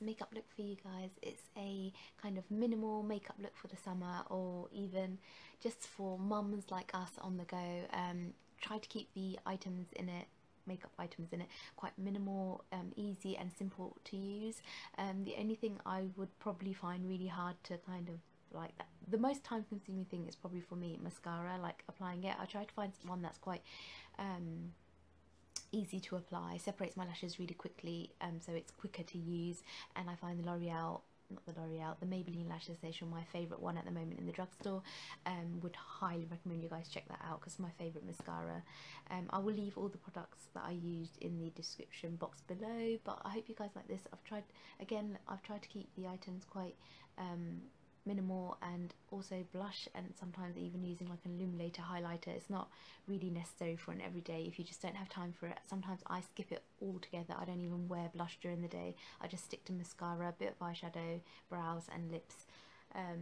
makeup look for you guys. It's a kind of minimal makeup look for the summer, or even just for mums like us on the go. Try to keep the items in it, makeup items in it, quite minimal, easy and simple to use. The only thing I would probably find really hard to kind of like that, the most time consuming thing is probably for me mascara, like applying it. I try to find one that's quite easy to apply, separates my lashes really quickly, so it's quicker to use. And I find the the Maybelline Lash Sensation my favourite one at the moment in the drugstore. Would highly recommend you guys check that out because it's my favourite mascara. I will leave all the products that I used in the description box below, but I hope you guys like this. I've tried to keep the items quite minimal, and also blush, and sometimes even using like an illuminator highlighter. It's not really necessary for an everyday if you just don't have time for it. Sometimes I skip it altogether. I don't even wear blush during the day. I just stick to mascara, a bit of eyeshadow, brows and lips, a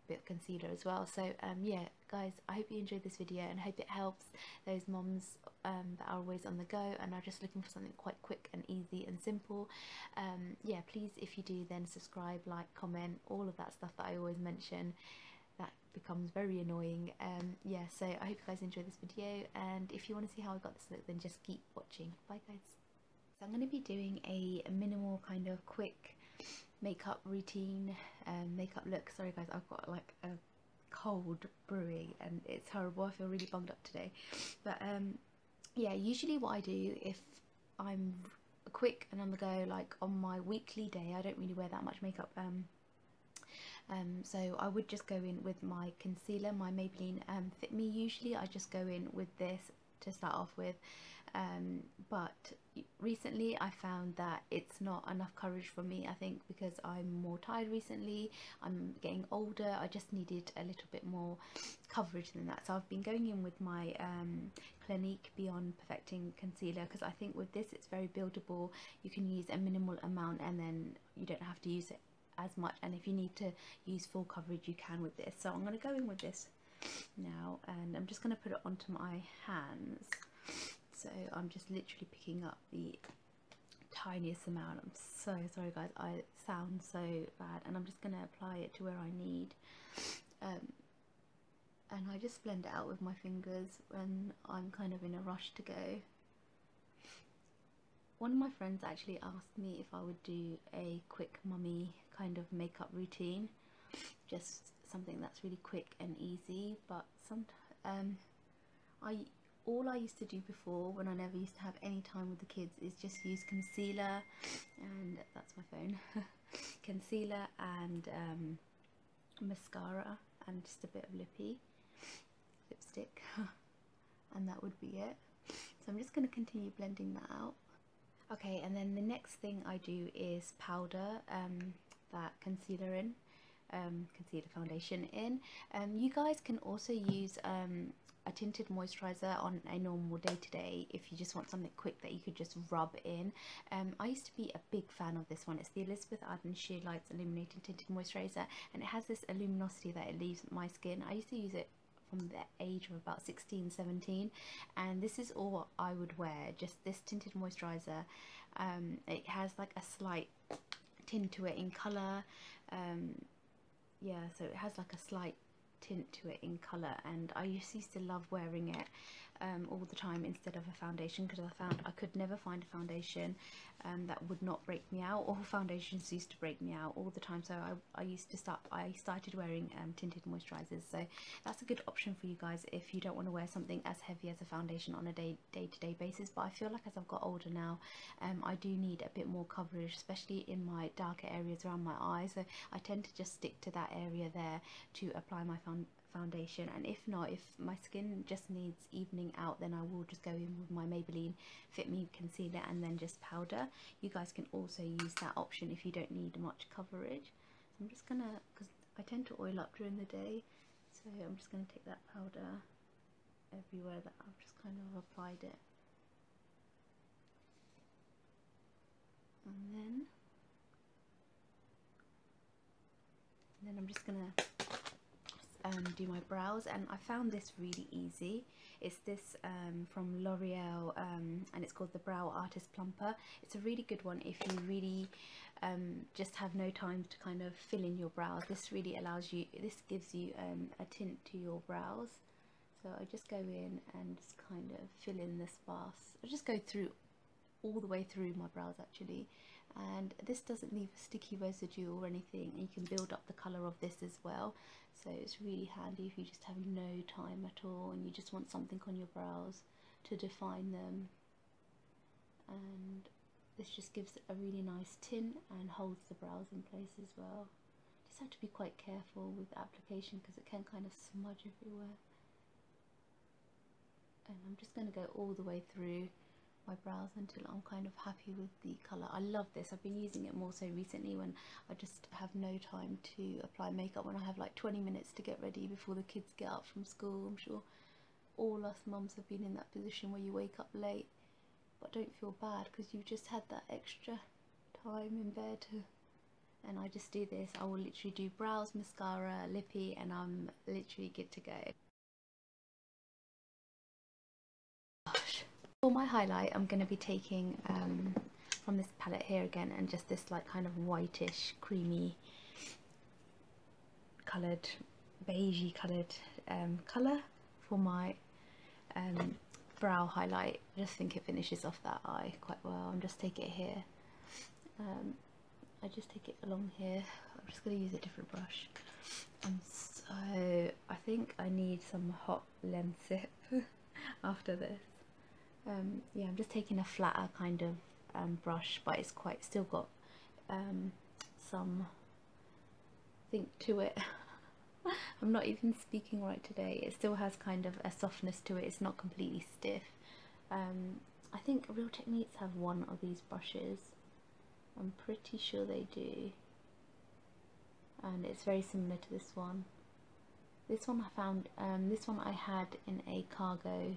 bit of concealer as well. So yeah guys, I hope you enjoyed this video and hope it helps those moms that are always on the go and are just looking for something quite quick and easy and simple. Yeah, please, if you do, then subscribe, like, comment, all of that stuff that I always mention. That becomes very annoying. Yeah, so I hope you guys enjoyed this video, and if you want to see how I got this look, then just keep watching. Bye guys. So I'm going to be doing a minimal kind of quick makeup routine, makeup look. Sorry guys, I've got like a cold brewing and it's horrible. I feel really bunged up today, but yeah, usually what I do if I'm quick and on the go, like on my weekly day, I don't really wear that much makeup, so I would just go in with my concealer, my Maybelline Fit Me. Usually I just go in with this to start off with, but recently I found that it's not enough coverage for me. I think because I'm more tired recently, I'm getting older, I just needed a little bit more coverage than that. So I've been going in with my Clinique Beyond Perfecting Concealer, because I think with this it's very buildable. You can use a minimal amount and then you don't have to use it as much, and if you need to use full coverage you can with this. So I'm going to go in with this now, and I'm just going to put it onto my hands. So I'm just literally picking up the tiniest amount. I'm so sorry guys, I sound so bad, and I'm just going to apply it to where I need, and I just blend it out with my fingers when I'm kind of in a rush to go. One of my friends actually asked me if I would do a quick mummy kind of makeup routine, just something that's really quick and easy. But sometimes all I used to do before, when I never used to have any time with the kids, is just use concealer, and that's my phone, concealer and mascara and just a bit of lipstick and that would be it. So I'm just going to continue blending that out. Okay, and then the next thing I do is powder that concealer in, concealer foundation in. You guys can also use a tinted moisturizer on a normal day-to-day if you just want something quick that you could just rub in. I used to be a big fan of this one. It's the Elizabeth Arden Sheer Lights Illuminating Tinted Moisturizer, and it has this luminosity that it leaves my skin. I used to use it from the age of about 16-17, and this is all I would wear, just this tinted moisturizer. It has like a slight tint to it in colour, yeah, so it has like a slight tint to it in colour, and I used to love wearing it all the time instead of a foundation, because I found I could never find a foundation that would not break me out. All foundations used to break me out all the time, so I started wearing tinted moisturizers. So that's a good option for you guys if you don't want to wear something as heavy as a foundation on a day-to-day basis. But I feel like as I've got older now, I do need a bit more coverage, especially in my darker areas around my eyes, so I tend to just stick to that area there to apply my foundation. And if not, if my skin just needs evening out, then I will just go in with my Maybelline Fit Me concealer and then just powder. You guys can also use that option if you don't need much coverage. So I'm just gonna, because I tend to oil up during the day, so I'm just gonna take that powder everywhere that I've just kind of applied it, and then I'm just gonna do my brows, and I found this really easy. It's this from L'Oreal, and it's called the Brow Artist Plumper. It's a really good one if you really just have no time to kind of fill in your brows. This really allows you, this gives you a tint to your brows. So I just go in and just kind of fill in the sparse. I just go through all the way through my brows actually, and this doesn't leave a sticky residue or anything, and you can build up the colour of this as well. So it's really handy if you just have no time at all and you just want something on your brows to define them. And this just gives a really nice tint and holds the brows in place as well. Just have to be quite careful with the application because it can kind of smudge everywhere. And I'm just going to go all the way through my brows until I'm kind of happy with the colour. I love this. I've been using it more so recently when I just have no time to apply makeup, when I have like 20 minutes to get ready before the kids get up from school. I'm sure all us mums have been in that position where you wake up late but don't feel bad because you've just had that extra time in bed. And I just do this. I will literally do brows, mascara, lippy, and I'm literally good to go. For my highlight, I'm going to be taking from this palette here again, and just this like kind of whitish creamy coloured, beigey coloured colour for my brow highlight. I just think it finishes off that eye quite well. I'm just taking it here. I just take it along here. I'm just going to use a different brush. And so I think I need some hot Lemsip after this. Yeah, I'm just taking a flatter kind of brush, but it's quite still got some think to it. I'm not even speaking right today. It still has kind of a softness to it. It's not completely stiff. I think Real Techniques have one of these brushes. I'm pretty sure they do, and it's very similar to this one. This one I found, this one I had in a cargo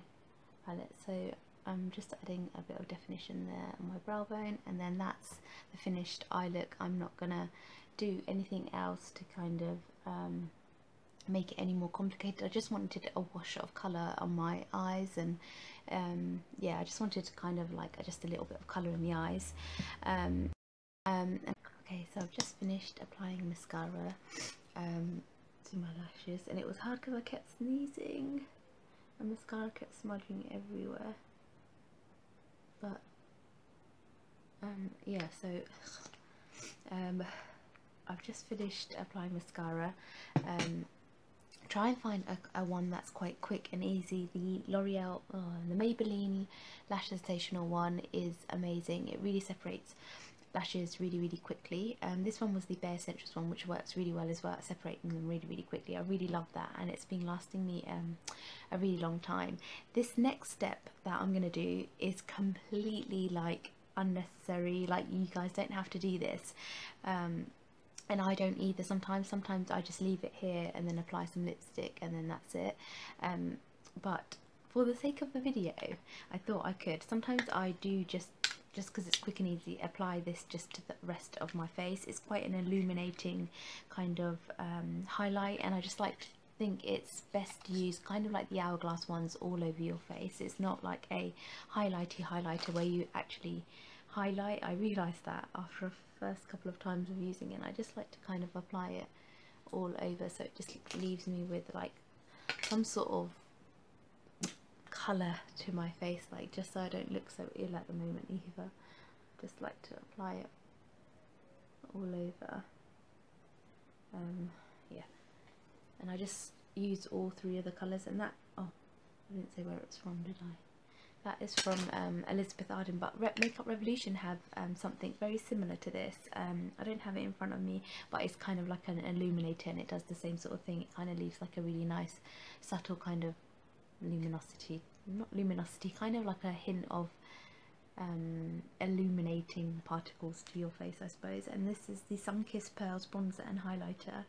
palette, so I'm just adding a bit of definition there on my brow bone, and then that's the finished eye look. I'm not gonna do anything else to kind of make it any more complicated. I just wanted a wash of colour on my eyes, and yeah, I just wanted to kind of like just a little bit of colour in the eyes. Okay, so I've just finished applying mascara to my lashes, and it was hard because I kept sneezing and mascara kept smudging everywhere. But yeah, so I've just finished applying mascara. Try and find a one that's quite quick and easy. The L'Oreal, the Maybelline Lash Sensational one is amazing. It really separates lashes really quickly. This one was the Bare Essentials one, which works really well as well at separating them really quickly. I really love that, and it's been lasting me a really long time. This next step that I'm gonna do is completely like unnecessary. Like, you guys don't have to do this, and I don't either. Sometimes I just leave it here and then apply some lipstick and then that's it. But for the sake of the video, I thought I could. Sometimes I do just because it's quick and easy, apply this just to the rest of my face. It's quite an illuminating kind of highlight, and I just like to think it's best to use kind of like the Hourglass ones all over your face. It's not like a highlighter where you actually highlight. I realised that after a first couple of times of using it. I just like to kind of apply it all over, so it just leaves me with like some sort of colour to my face, like just so I don't look so ill at the moment either. Just like to apply it all over. Yeah, and I just use all three of the colours, and that, oh, I didn't say where it's from, did I? That is from Elizabeth Arden, but Makeup Revolution have something very similar to this. I don't have it in front of me, but it's kind of like an illuminator, and it does the same sort of thing. It kind of leaves like a really nice subtle kind of luminosity, not luminosity, kind of like a hint of illuminating particles to your face, I suppose. And this is the Sunkissed Pearls Bronzer and Highlighter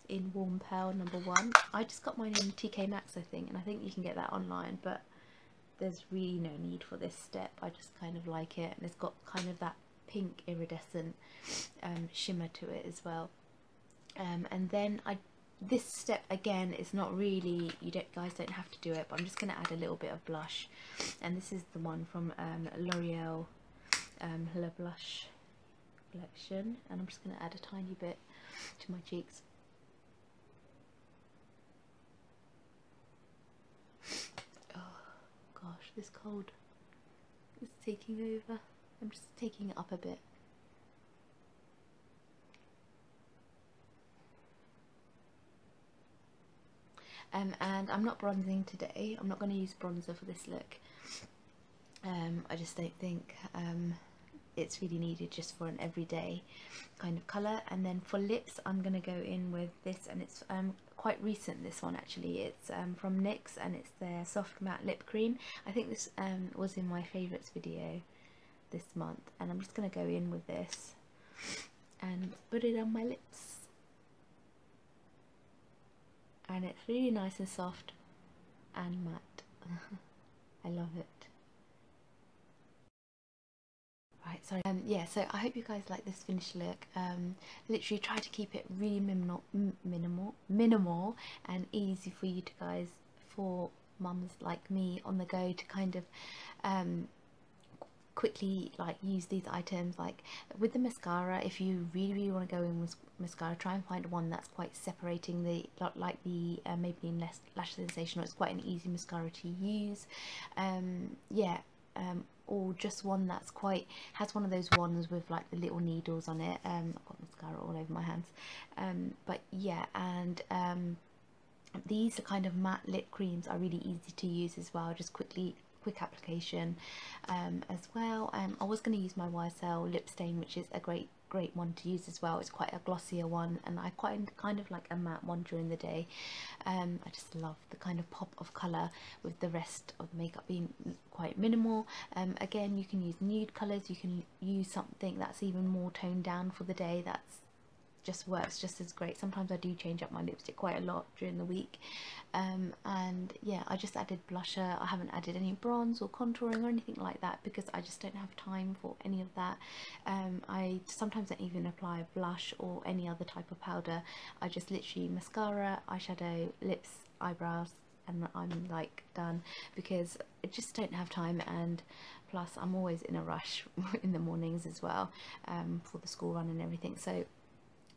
in Warm Pearl #1. I just got mine in TK Maxx, I think, and I think you can get that online, but there's really no need for this step. I just kind of like it, and it's got kind of that pink iridescent shimmer to it as well. And then I this step again is not really, guys don't have to do it, but I'm just going to add a little bit of blush, and this is the one from L'Oreal Le Blush collection, and I'm just going to add a tiny bit to my cheeks. Oh gosh, this cold is taking over. I'm just taking it up a bit. And I'm not bronzing today. I'm not going to use bronzer for this look. I just don't think it's really needed just for an everyday kind of colour. And then for lips, I'm going to go in with this, and it's quite recent, this one actually. It's from NYX, and it's their soft matte lip cream. I think this was in my favourites video this month, and I'm just going to go in with this and put it on my lips. And it's really nice and soft and matte. I love it. Right, sorry. Yeah, so I hope you guys like this finished look. Literally try to keep it really minimal and easy for you to guys, for mums like me on the go, to kind of quickly like use these items. Like with the mascara, if you really want to go in with mascara, try and find one that's quite separating the, like the Maybelline Lash Sensation, or it's quite an easy mascara to use. Or just one that's quite, has one of those ones with like the little needles on it. I've got mascara all over my hands, but yeah. And these are kind of matte lip creams are really easy to use as well, just quick application as well. I was going to use my YSL lip stain, which is a great one to use as well. It's quite a glossier one, and I quite kind of like a matte one during the day. I just love the kind of pop of colour with the rest of the makeup being quite minimal. Again, you can use nude colours, you can use something that's even more toned down for the day. That's just works just as great. Sometimes I do change up my lipstick quite a lot during the week. And yeah, I just added blusher. I haven't added any bronze or contouring or anything like that because I just don't have time for any of that. I sometimes don't even apply a blush or any other type of powder. I just literally mascara, eyeshadow, lips, eyebrows, and I'm like done, because I just don't have time. And plus I'm always in a rush in the mornings as well, for the school run and everything. So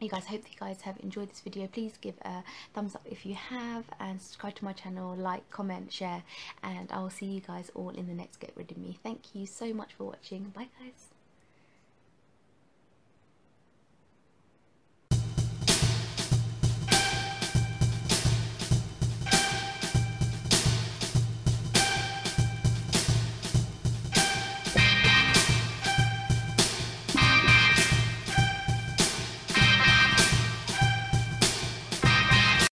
you guys, hope you guys have enjoyed this video. Please give a thumbs up if you have, and subscribe to my channel, like, comment, share, and I will see you guys all in the next Get Rid of Me. Thank you so much for watching. Bye guys.